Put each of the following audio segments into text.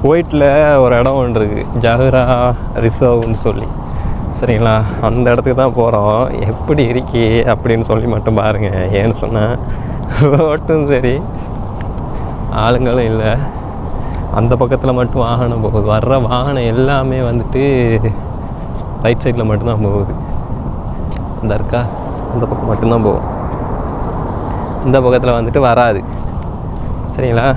குவைட்டில் ஒரு இடம் ஒன்று இருக்குது, ஜஹரா ரிசர்வ்னு சொல்லி. சரிங்களா, அந்த இடத்துக்கு தான் போகிறோம். எப்படி இருக்கே அப்படின்னு சொல்லி மட்டும் பாருங்கள். ஏன்னு சொன்னால் ரோட்டும் சரி, ஆளுங்களும் இல்லை. அந்த பக்கத்தில் மட்டும் வாகனம் போகுது. வர்ற வாகனம் எல்லாமே வந்துட்டு ரைட் சைடில் மட்டும்தான் போகுது. இந்த இருக்கா, அந்த பக்கம் மட்டும்தான் போகும். இந்த பக்கத்தில் வந்துட்டு வராது. சரிங்களா,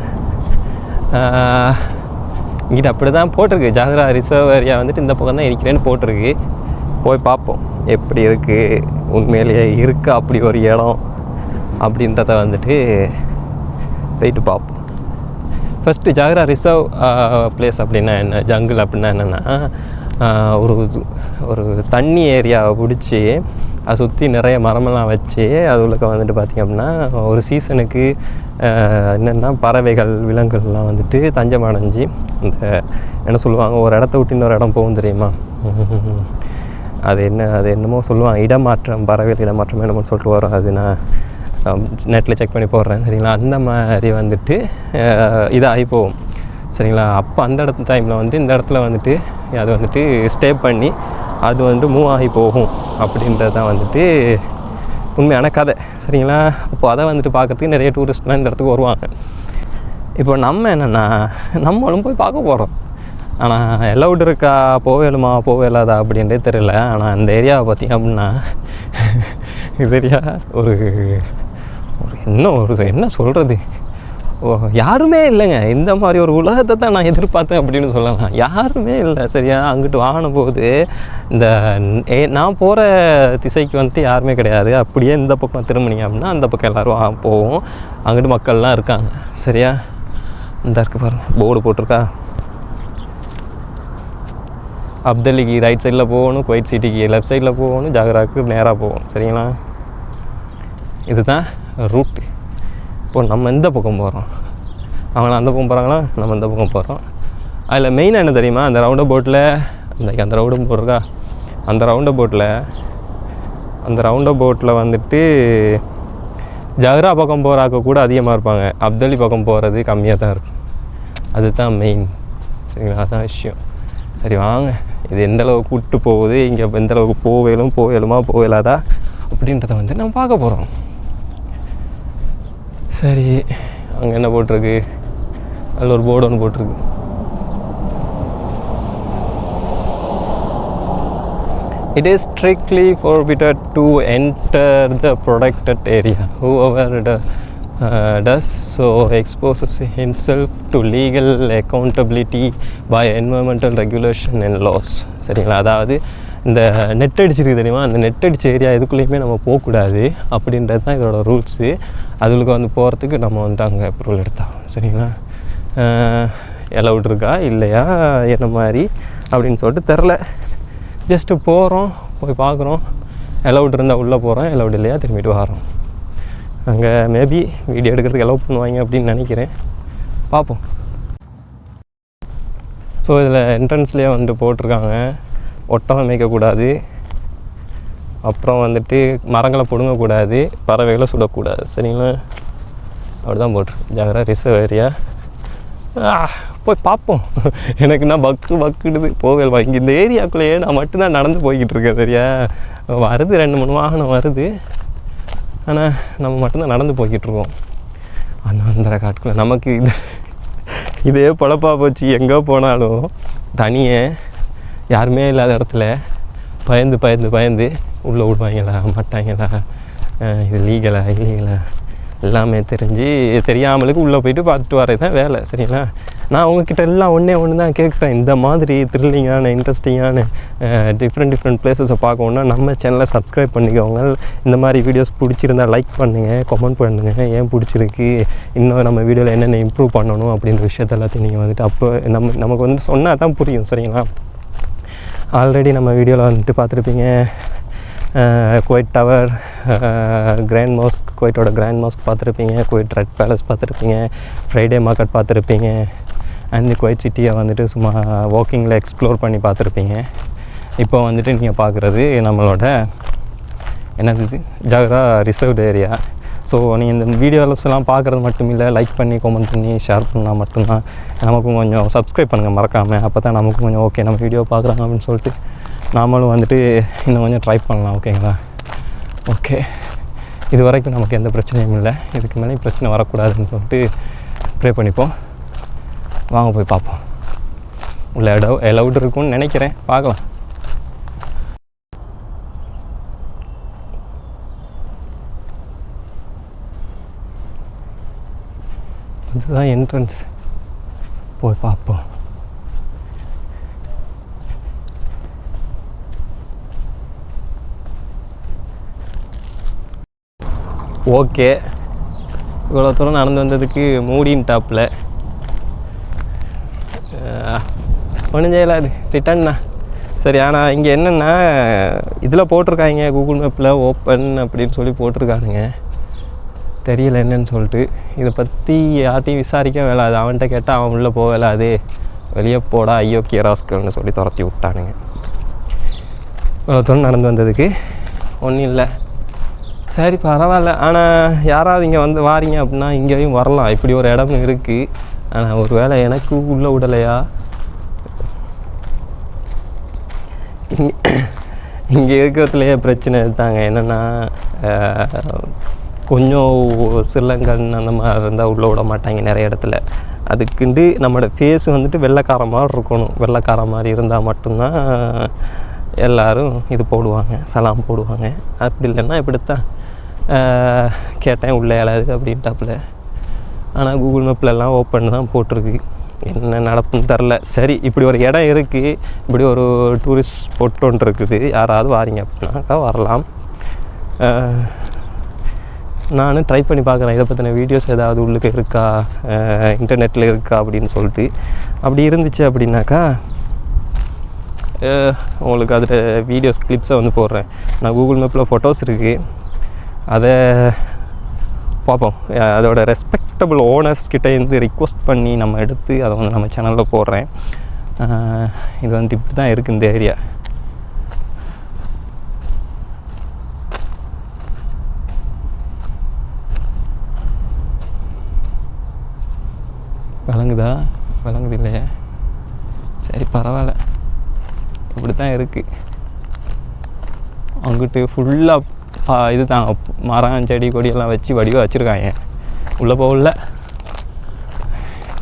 இங்கிட்ட அப்படி தான் போட்டிருக்கு. ஜஹரா ரிசர்வ் ஏரியா வந்துட்டு இந்த பக்கம் தான் இருக்கிறேன்னு போட்டிருக்கு. போய் பார்ப்போம் எப்படி இருக்குது, உண்மையிலேயே இருக்கா அப்படி ஒரு இடம் அப்படின்றத வந்துட்டு போயிட்டு பார்ப்போம். ஃபஸ்ட்டு ஜஹரா ரிசர்வ் பிளேஸ் அப்படின்னா என்ன, ஜங்கிள் அப்படின்னா என்னென்னா, ஒரு தண்ணி ஏரியாவை பிடிச்சி அதை சுற்றி நிறைய மரமெல்லாம் வச்சு அது உள்ளக்க வந்துட்டு பார்த்திங்க அப்படின்னா ஒரு சீசனுக்கு என்னென்னா பறவைகள் விலங்குகள்லாம் வந்துட்டு தஞ்சம் அடைஞ்சி இந்த என்ன சொல்லுவாங்க, ஒரு இடத்த விட்டு இன்னொரு இடம் போகும் தெரியுமா, அது என்னமோ சொல்லுவாங்க, இடமாற்றம், பறவைகள் இடமாற்றம் என்னமோ சொல்லிட்டு வரும். அது நான் நெட்டில் செக் பண்ணி போடுறேன். சரிங்களா, அந்த மாதிரி வந்துட்டு இதாகி போகும். சரிங்களா, அப்போ அந்த இடத்து டைமில் வந்துட்டு இந்த இடத்துல வந்துட்டு அது வந்துட்டு ஸ்டே பண்ணி அது வந்துட்டு மூவ் ஆகி போகும் அப்படின்றது தான் வந்துட்டு உண்மையான கதை. சரிங்களா, அப்போ அதை வந்துட்டு பார்க்குறதுக்கு நிறைய டூரிஸ்ட்லாம் இந்த இடத்துக்கு வருவாங்க. இப்போ நம்ம என்னென்னா, நம்மளும் போய் பார்க்க போகிறோம். ஆனால் எல்லோடு இருக்கா, போவேலுமா போவேலாதா அப்படின்றே தெரியல. ஆனால் அந்த ஏரியாவை பார்த்திங்க அப்படின்னா சரியா ஒரு என்ன சொல்கிறது, யாருமே இல்லைங்க. இந்த மாதிரி ஒரு உலகத்தை தான் நான் எதிர்பார்த்தேன் அப்படின்னு சொல்லலாம். யாருமே இல்லை. சரியா, அங்கிட்டு வாகனம் போகுது. இந்த நான் போகிற திசைக்கு வந்துட்டு யாருமே கிடையாது. அப்படியே இந்த பக்கம் திரும்பினீங்க அப்படின்னா அந்த பக்கம் எல்லோரும் போவோம். அங்கிட்டு மக்கள்லாம் இருக்காங்க. சரியா, இந்த இருக்கு பாருங்க, போர்டு போட்டிருக்கா. அப்தலிக்கு ரைட் சைடில் போகணும், குவைட் சிட்டிக்கு லெஃப்ட் சைடில் போகணும், ஜஹராவுக்கு நேராக போகணும். சரிங்களா, இதுதான் ரூட்டு. இப்போ நம்ம எந்த பக்கம் போகிறோம், அவங்க அந்த பக்கம் போகிறாங்களா, நம்ம இந்த பக்கம் போகிறோம். அதில் மெயினாக என்ன தெரியுமா, அந்த ரவுண்ட் போட்டில் அந்த ரவுண்டு போட்டிருக்கா, அந்த ரவுண்ட் போட்டில் வந்துட்டு ஜஹரா பக்கம் போகிறாக்க கூட அதிகமாக இருப்பாங்க. அப்தலி பக்கம் போகிறது கம்மியாக தான் இருக்கும். அதுதான் மெயின். சரிங்களா, அதுதான் விஷயம். சரி வாங்க, இது எந்தளவுக்கு கூப்பிட்டு போகுது, இங்கே எந்தளவுக்கு போவேலாதா அப்படின்றத வந்து நம்ம பார்க்க போகிறோம். சரி, அங்கே என்ன போட்டிருக்கு, அதில் ஒரு போர்டு ஒன்று போட்டிருக்கு. It is strictly forbidden to enter the protected area. Whoever does so exposes himself to legal accountability by environmental regulation and laws. சரிங்களா, அதாவது இந்த நெட் அடிச்சிருக்கு தெரியுமா, அந்த நெட் அடிச்ச ஏரியா எதுக்குள்ளேயுமே நம்ம போகக்கூடாது அப்படின்றது தான் இதோட ரூல்ஸு. அதுகளுக்கு வந்து போகிறதுக்கு நம்ம வந்து அங்கே அப்ரூவல் எடுத்தோம். சரிங்களா, எலவுட் இருக்கா இல்லையா என்ன மாதிரி அப்படின்னு சொல்லிட்டு தெரில. ஜஸ்ட்டு போகிறோம், போய் பார்க்குறோம். எலவுட் இருந்தால் உள்ளே போகிறோம், எலவுட் இல்லையா திரும்பிட்டு வரோம். அங்கே மேபி வீடியோ எடுக்கிறதுக்கு எலோவ் பண்ணுவாங்க அப்படின்னு நினைக்கிறேன், பார்ப்போம். ஸோ இதில் என்ட்ரன்ஸ்லேயே வந்துட்டு போட்டிருக்காங்க, ஒட்டகம் மேய்க்கக்கூடாது, அப்புறம் வந்துட்டு மரங்களை பிடுங்கக்கூடாது, பறவைகளை சுடக்கூடாது. சரிங்களா, அப்படி தான் போட்டிருக்கு. Jahra reserve area. போய் பார்ப்போம். எனக்குன்னா பக்குடுது போவேல் இங்கே இந்த ஏரியாக்குள்ளேயே நான் மட்டும்தான் நடந்து போய்கிட்டு இருக்கேன். சரியா, வருது 2-3 வாகனம் வருது, ஆனால் நம்ம மட்டும்தான் நடந்து போய்கிட்ருக்கோம். அந்த காட்டுக்குள்ளே நமக்கு இதே பொழப்பாக போச்சு. எங்கே போனாலும் தனியே யாருமே இல்லாத இடத்துல பயந்து உள்ளே விடுவாங்களா மாட்டாங்களா, இது லீகலா இல்லீகலா எல்லாமே தெரியாமலுக்கு உள்ளே போய்ட்டு பார்த்துட்டு வரது தான் வேலை. சரிங்களா, நான் உங்ககிட்ட எல்லாம் ஒன்று தான் கேட்குறேன். இந்த மாதிரி த்ரில்லிங்கான இன்ட்ரெஸ்டிங்கான டிஃப்ரெண்ட் பிளேஸஸை பார்க்கணுன்னா நம்ம சேனலை சப்ஸ்கிரைப் பண்ணிக்கோங்க. இந்த மாதிரி வீடியோஸ் பிடிச்சிருந்தால் லைக் பண்ணுங்கள், கமெண்ட் பண்ணுங்கள், ஏன் பிடிச்சிருக்கு, இன்னும் நம்ம வீடியோவில் என்னென்ன இம்ப்ரூவ் பண்ணணும் அப்படின்ற விஷயத்த எல்லாத்தையும் நீங்கள் வந்துட்டு அப்போ நமக்கு வந்து சொன்னால் தான் புரியும். சரிங்களா, ஆல்ரெடி நம்ம வீடியோவில் வந்துட்டு பார்த்துருப்பீங்க, குவைட் டவர், கிராண்ட் மாஸ்க், குவைட்டோட கிராண்ட் மாஸ்க் பார்த்துருப்பீங்க, குவைட் ரெட் பேலஸ் பார்த்துருப்பீங்க, ஃப்ரைடே மார்க்கெட் பார்த்துருப்பீங்க, அண்ட் குவைட் சிட்டியை வந்துட்டு சும்மா வாக்கிங்கில் எக்ஸ்ப்ளோர் பண்ணி பார்த்துருப்பீங்க. இப்போ வந்துட்டு நீங்கள் பார்க்குறது நம்மளோட என்னது இது, ஜஹரா ரிசர்வ்டு ஏரியா. ஸோ நீங்கள் இந்த வீடியோஸ்லாம் பார்க்குறது மட்டும் இல்லை, லைக் பண்ணி கமெண்ட் பண்ணி ஷேர் பண்ணால் மட்டும்தான் நமக்கும் கொஞ்சம் சப்ஸ்கிரைப் பண்ணுங்கள் மறக்காமல். அப்போ தான் நமக்கும் கொஞ்சம் ஓகே நம்ம வீடியோ பார்க்குறாங்க அப்படின்னு சொல்லிட்டு நாமளும் வந்துட்டு இன்னும் கொஞ்சம் ட்ரை பண்ணலாம். ஓகேங்களா? ஓகே, இது வரைக்கும் நமக்கு எந்த பிரச்சனையும் இல்லை. இதுக்கு மேலே பிரச்சனை வரக்கூடாதுன்னு சொல்லிட்டு ப்ரே பண்ணிப்போம். வாங்க போய் பார்ப்போம். உள்ள எலவுட் இருக்கும்னு நினைக்கிறேன், பார்க்கலாம். இதுதான் என்ட்ரன்ஸ், போய் பார்ப்போம். ஓகே, இவ்வளோ தூரம் நடந்து வந்ததுக்கு மூடின் டாப்பில் ஒன்றும் செய்யலாது, ரிட்டன் தான். சரி, ஆனால் இங்கே என்னென்னா இதில் போட்டிருக்காங்க கூகுள் மேப்பில் ஓப்பன் அப்படின்னு சொல்லி போட்டிருக்கானுங்க. தெரியல என்னன்னு சொல்லிட்டு. இதை பற்றி யார்ட்டையும் விசாரிக்க வேலாது. அவன்கிட்ட கேட்டால் அவன் உள்ளே போக வேலாது, வெளியே போடா ஐயோ கியராஸ்கள்னு சொல்லி துரத்தி விட்டானுங்க. இவ்வளோ தூரம் நடந்து வந்ததுக்கு ஒன்றும் இல்லை. சரி பரவாயில்ல. ஆனால் யாராவது இங்கே வந்து வாரீங்க அப்படின்னா இங்கேயும் வரலாம், இப்படி ஒரு இடம் இருக்குது. ஆனால் ஒரு வேளை எனக்கு உள்ளே விடலையா? இங்கே இருக்கிறதுலையே பிரச்சனை தாங்க. என்னென்னா கொஞ்சம் சில்லங்கன் அந்த மாதிரி இருந்தால் உள்ளே விட மாட்டாங்க நிறைய இடத்துல. அதுக்குண்டு நம்மளோட ஃபேஸ் வந்துட்டு வெள்ளைக்கார மாதிரி இருக்கணும். வெள்ளைக்கார மாதிரி இருந்தால் மட்டும்தான் எல்லோரும் இது போடுவாங்க, சலாம் போடுவாங்க. அப்படி இல்லைன்னா இப்படித்தான் கேட்டேன் உள்ளே ஏழாது அப்படின்ட்டாப்புல. ஆனால் கூகுள் மேப்லலாம் ஓப்பன் தான் போட்டிருக்கு, என்ன நடப்புன்னு தெரில. சரி, இப்படி ஒரு இடம் இருக்குது, இப்படி ஒரு டூரிஸ்ட் ஸ்பாட் ஒன்று இருக்குது. யாராவது வாரீங்க அப்படின்னாக்கா வரலாம். நான் ட்ரை பண்ணி பார்க்குறேன், இதை பற்றின வீடியோஸ் ஏதாவது உள்ளுக்கு இருக்கா, இன்டர்நெட்டில் இருக்கா அப்படின்னு சொல்லிட்டு. அப்படி இருந்துச்சு அப்படின்னாக்கா உங்களுக்கு அதில் வீடியோஸ் கிளிப்ஸை வந்து போடுறேன். நான் கூகுள் மேப்பில் ஃபோட்டோஸ் இருக்குது, அதை பார்ப்போம். அதோட ரெஸ்பெக்டபிள் ஓனர்ஸ் கிட்டேருந்து ரிக்வஸ்ட் பண்ணி நம்ம எடுத்து அதை வந்து நம்ம சேனலில் போடுறேன். இது வந்து இப்படி தான் இருக்குது இந்த ஏரியா. விளங்குது இல்லையா? சரி பரவாயில்ல, இப்படி தான் இருக்குது. அங்கிட்டு ஃபுல்லாக இது தான் மரம் செடி கொடியெல்லாம் வச்சு வடிவாக வச்சுருக்காங்க. உள்ளே போகல,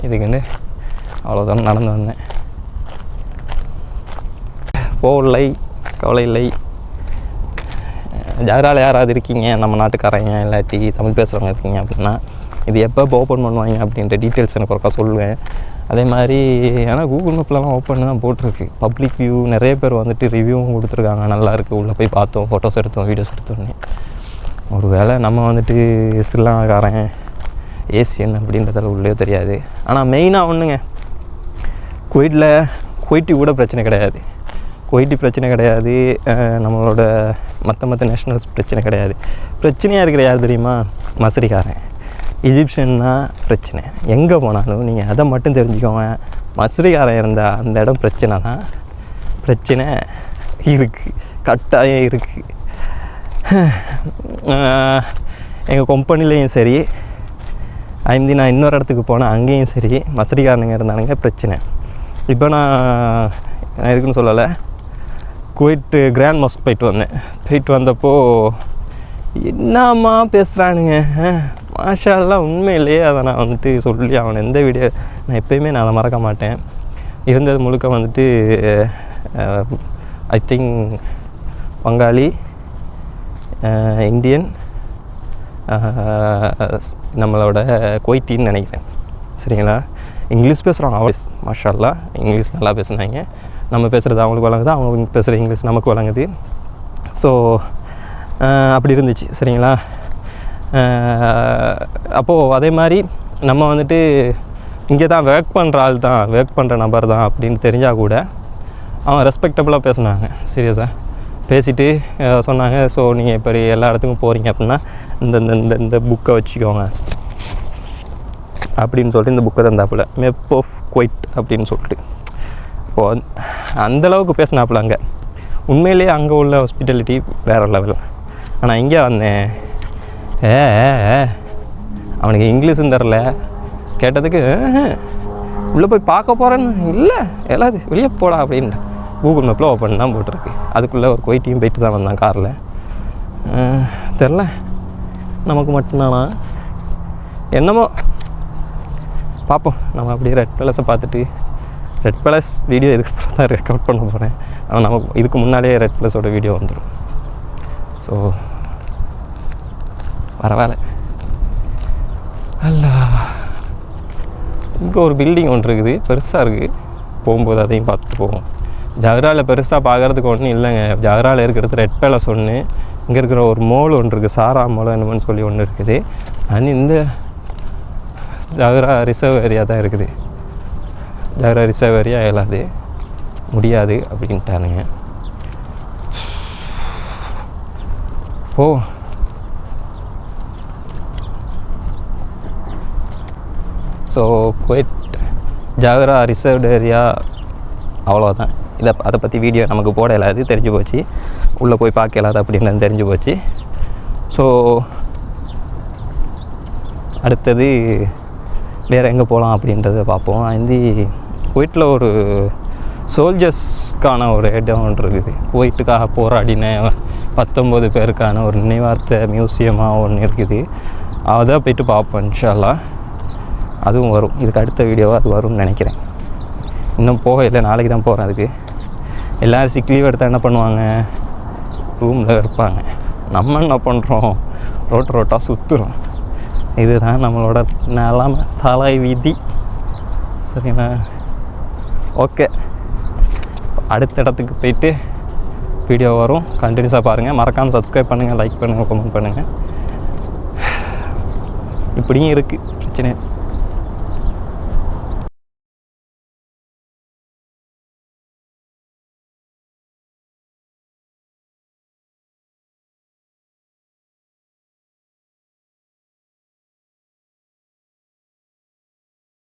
இதுக்குன்னு அவ்வளோதான் நடந்து வந்தேன். போகலை, கவலை இல்லை. யாராவது இருக்கீங்க நம்ம நாட்டுக்காரங்க இல்லாட்டி தமிழ் பேசுகிறவங்க இருக்கீங்க அப்படின்னா இது எப்போ ஓப்பன் பண்ணுவாங்க அப்படின்ற டீட்டெயில்ஸ் எனக்கு ஒருக்கா சொல்லுவேன். அதே மாதிரி ஏன்னா கூகுள் மேப்லலாம் ஓப்பன் தான் போட்டிருக்கு, பப்ளிக் வியூ. நிறைய பேர் வந்துட்டு ரிவ்யூவும் கொடுத்துருக்காங்க, நல்லாயிருக்கு. உள்ளே போய் பார்த்தோம், ஃபோட்டோஸ் எடுத்தோம், வீடியோஸ் எடுத்தோன்னே. ஒரு வேளை நம்ம வந்துட்டு ஸ்ரீலங்காக்காரன் ஏசியன் அப்படின்றதால உள்ளே தெரியாது. ஆனால் மெயினாக ஒன்றுங்க, குவைட்டி கூட பிரச்சனை கிடையாது. குவைட்டி பிரச்சனை கிடையாது, நம்மளோட மற்ற நேஷ்னல்ஸ் பிரச்சனை கிடையாது. பிரச்சனையாக இருக்கிற யார் தெரியுமா? மசரிக்காரன், ஈஜிப்ஷியன்னா பிரச்சனை. எங்கே போனாலும் நீங்கள் அதை மட்டும் தெரிஞ்சுக்கோங்க, மசரிக்காரன் இருந்தால் அந்த இடம் பிரச்சனை தான். பிரச்சனை இருக்குது, கட்டாயம் இருக்குது. எங்கள் கம்பெனிலையும் சரி, நான் இன்னொரு இடத்துக்கு போனேன், அங்கேயும் சரி மசரிக்காரனுங்க இருந்தானுங்க பிரச்சனை. இப்போ நான் இருக்குன்னு சொல்லலை, குவைட்டு கிராண்ட் மாஸ்க் போயிட்டு வந்தப்போ என்னம்மா பேசுகிறானுங்க மாஷால்லாம். உண்மையிலேயே அதை நான் வந்துட்டு சொல்லி அவனை எந்த வீடியோ நான் எப்போயுமே நான் அதை மறக்க மாட்டேன். இருந்தது முழுக்க வந்துட்டு ஐ திங்க் பங்காளி, இந்தியன், நம்மளோட குவைட்டின்னு நினைக்கிறேன். சரிங்களா? இங்கிலீஷ் பேசுகிறாங்க அவஸ் மாஷால்லா, இங்கிலீஷ் நல்லா பேசுனாங்க. நம்ம பேசுகிறது அவங்களுக்கு வழங்குது, அவங்க பேசுகிற இங்கிலீஷ் நமக்கு வழங்குது. ஸோ அப்படி இருந்துச்சு. சரிங்களா? அப்போது அதே மாதிரி நம்ம வந்துட்டு இங்கே தான் ஒர்க் பண்ணுற நபர் தான் அப்படின்னு தெரிஞ்சால் கூட அவன் ரெஸ்பெக்டபுளாக பேசுனாங்க. சீரியஸாக பேசிவிட்டு சொன்னாங்க, ஸோ நீங்கள் இப்போ எல்லா இடத்துக்கும் போகிறீங்க அப்படின்னா இந்த புக்கை வச்சுக்கோங்க அப்படின்னு சொல்லிட்டு இந்த புக்கை தந்தாப்புல, மேப் ஆஃப் குவைட் அப்படின்னு சொல்லிட்டு. இப்போது அந்தளவுக்கு பேசினாப்புல. அங்கே உண்மையிலேயே அங்கே உள்ள ஹாஸ்பிட்டாலிட்டி வேறு லெவல். ஆனால் இங்கே வந்தேன், அவனுக்கு இங்கிலீஷும் தெரில. கேட்டதுக்கு உள்ளே போய் பார்க்க போகிறேன்னு, இல்லை எல்லாது வெளியே போடா அப்படின்ட்டு கூகுள் மேப்பில் ஓப்பன் தான் போட்டிருக்கு. அதுக்குள்ளே ஒரு கொய்ட்டியும் போயிட்டு தான் வந்தான் காரில். தெரில நமக்கு மட்டும்தானா என்னமோ பார்ப்போம். நம்ம அப்படியே ரெட் பேலஸை பார்த்துட்டு, ரெட் பேலஸ் வீடியோ இதுக்கு தான் ரெக்கார்ட் பண்ண போகிறேன். ஆனால் நமக்கு இதுக்கு முன்னாடியே ரெட் பேலஸோட வீடியோ வந்துடும். ஸோ பரவாயில்ல. அல்ல, இங்கே ஒரு பில்டிங் ஒன்று இருக்குது, பெருசாக இருக்குது. போகும்போது அதையும் பார்த்துட்டு போவோம். ஜாகராவில் பெருசாக பார்க்குறதுக்கு ஒன்றும் இல்லைங்க. ஜாகராவில் இருக்கிறது ரெட் பேலஸ் ஒன்று, இங்கே இருக்கிற ஒரு மோல் ஒன்று இருக்குது, சாரா மோல் என்னமோன்னு சொல்லி ஒன்று இருக்குது. அது இந்த ஜாகரா ரிசர்வ் ஏரியா தான் இருக்குது. ஜாகரா ரிசர்வ் ஏரியா எல்லாது முடியாது அப்படின்ட்டானுங்க. ஓ ஸோ குவைட் ஜாகரா ரிசர்வ்டு ஏரியா அவ்வளோதான். அதை பற்றி வீடியோ நமக்கு போட இல்லாது, தெரிஞ்சு போச்சு. உள்ளே போய் பார்க்க இல்லாது அப்படின்னு தெரிஞ்சு போச்சு. ஸோ அடுத்தது வேறு எங்கே போகலாம் அப்படின்றத பார்ப்போம். குவைட்டில் ஒரு சோல்ஜர்ஸ்க்கான ஒரு இடம் ஒன்று இருக்குது. குவைட்டுக்காக போராடின 19 பேருக்கான ஒரு நினைவார்த்த மியூசியமாக ஒன்று இருக்குது. அதை போய்ட்டு பார்ப்போம் இன்ஷா அல்லாஹ். அதுவும் வரும், இதுக்கு அடுத்த வீடியோவாக அது வரும்னு நினைக்கிறேன். இன்னும் போக இல்லை, நாளைக்கு தான் போகிறேன். அதுக்கு எல்லோரும் சிக் லீவ் எடுத்தால் என்ன பண்ணுவாங்க, ரூமில் இருப்பாங்க. நம்ம என்ன பண்ணுறோம், ரோட்டாக சுற்றுறோம். இதுதான் நம்மளோட நிலைமை, தலை விதி. சரிண்ணா, ஓகே. அடுத்த இடத்துக்கு போயிட்டு வீடியோ வரும், கண்டினியூஸாக பாருங்கள். மறக்காமல் சப்ஸ்கிரைப் பண்ணுங்கள், லைக் பண்ணுங்கள், கமெண்ட் பண்ணுங்கள். இப்படியும் இருக்குது பிரச்சனை.